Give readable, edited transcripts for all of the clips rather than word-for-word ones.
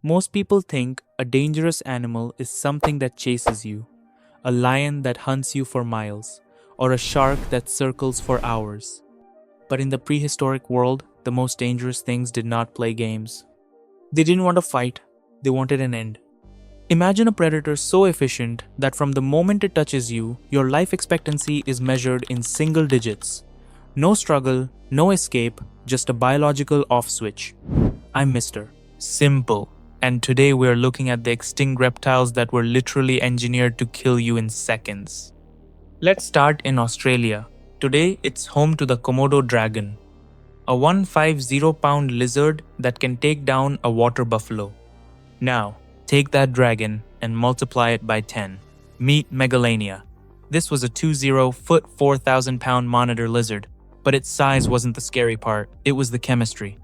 Most people think a dangerous animal is something that chases you, a lion that hunts you for miles, or a shark that circles for hours. But in the prehistoric world, the most dangerous things did not play games. They didn't want to fight, they wanted an end. Imagine a predator so efficient that from the moment it touches you, your life expectancy is measured in single digits. No struggle, no escape, just a biological off switch. I'm Mr. Simple, and today we're looking at the extinct reptiles that were literally engineered to kill you in seconds. Let's start in Australia. Today, it's home to the Komodo dragon, a 150-pound lizard that can take down a water buffalo. Now, take that dragon and multiply it by 10. Meet Megalania. This was a 20-foot, 4,000-pound monitor lizard, but its size wasn't the scary part, it was the chemistry.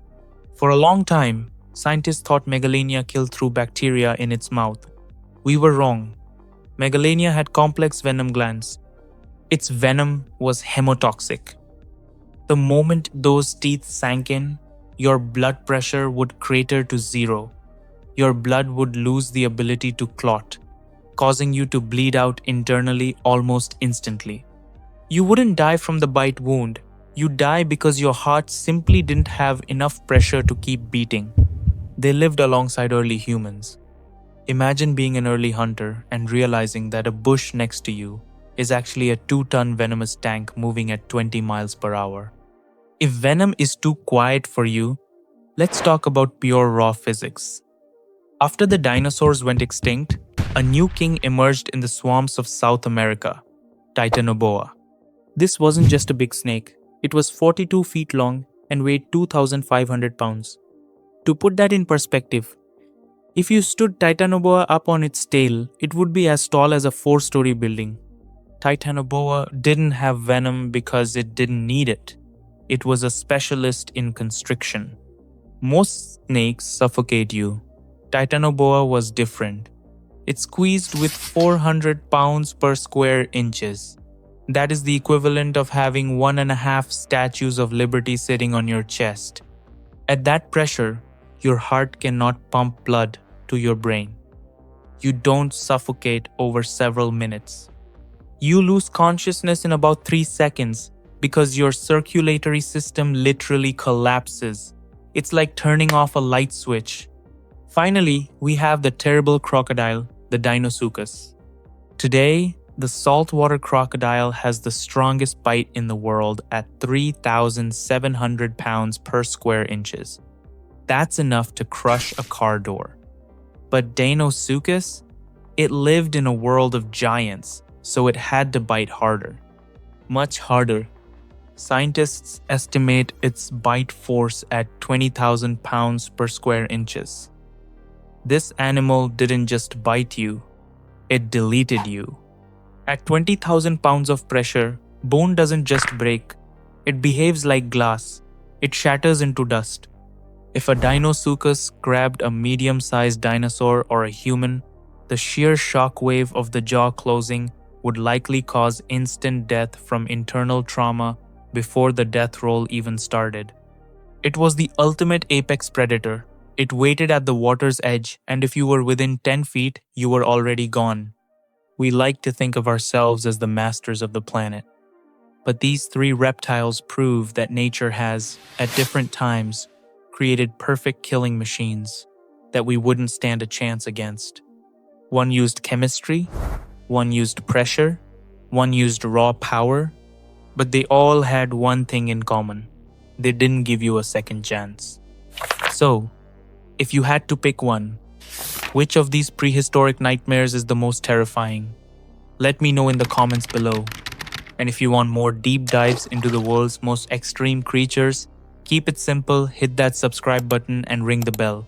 For a long time, scientists thought Megalania killed through bacteria in its mouth. We were wrong. Megalania had complex venom glands. Its venom was hemotoxic. The moment those teeth sank in, your blood pressure would crater to zero. Your blood would lose the ability to clot, causing you to bleed out internally almost instantly. You wouldn't die from the bite wound. You'd die because your heart simply didn't have enough pressure to keep beating. They lived alongside early humans. Imagine being an early hunter and realizing that a bush next to you is actually a 2-ton venomous tank moving at 20 miles per hour. If venom is too quiet for you, let's talk about pure raw physics. After the dinosaurs went extinct, a new king emerged in the swamps of South America, Titanoboa. This wasn't just a big snake, it was 42 feet long and weighed 2,500 pounds. To put that in perspective, if you stood Titanoboa up on its tail, it would be as tall as a 4-story building. Titanoboa didn't have venom because it didn't need it. It was a specialist in constriction. Most snakes suffocate you. Titanoboa was different. It squeezed with 400 pounds per square inches. That is the equivalent of having 1.5 statues of liberty sitting on your chest. At that pressure, your heart cannot pump blood to your brain. You don't suffocate over several minutes. You lose consciousness in about 3 seconds because your circulatory system literally collapses. It's like turning off a light switch. Finally, we have the terrible crocodile, the Deinosuchus. Today, the saltwater crocodile has the strongest bite in the world at 3,700 pounds per square inches. That's enough to crush a car door. But Deinosuchus? It lived in a world of giants, so it had to bite harder. Much harder. Scientists estimate its bite force at 20,000 pounds per square inches. This animal didn't just bite you, it deleted you. At 20,000 pounds of pressure, bone doesn't just break, it behaves like glass. It shatters into dust. If a Deinosuchus grabbed a medium-sized dinosaur or a human, the sheer shockwave of the jaw closing would likely cause instant death from internal trauma before the death roll even started. It was the ultimate apex predator. It waited at the water's edge, and if you were within 10 feet, you were already gone. We like to think of ourselves as the masters of the planet. But these 3 reptiles prove that nature has, at different times, created perfect killing machines that we wouldn't stand a chance against. One used chemistry, one used pressure, one used raw power, but they all had one thing in common. They didn't give you a second chance. So, if you had to pick one, which of these prehistoric nightmares is the most terrifying? Let me know in the comments below. And if you want more deep dives into the world's most extreme creatures, keep it simple, hit that subscribe button and ring the bell.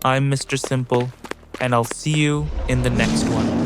I'm Mr. Simple, and I'll see you in the next one.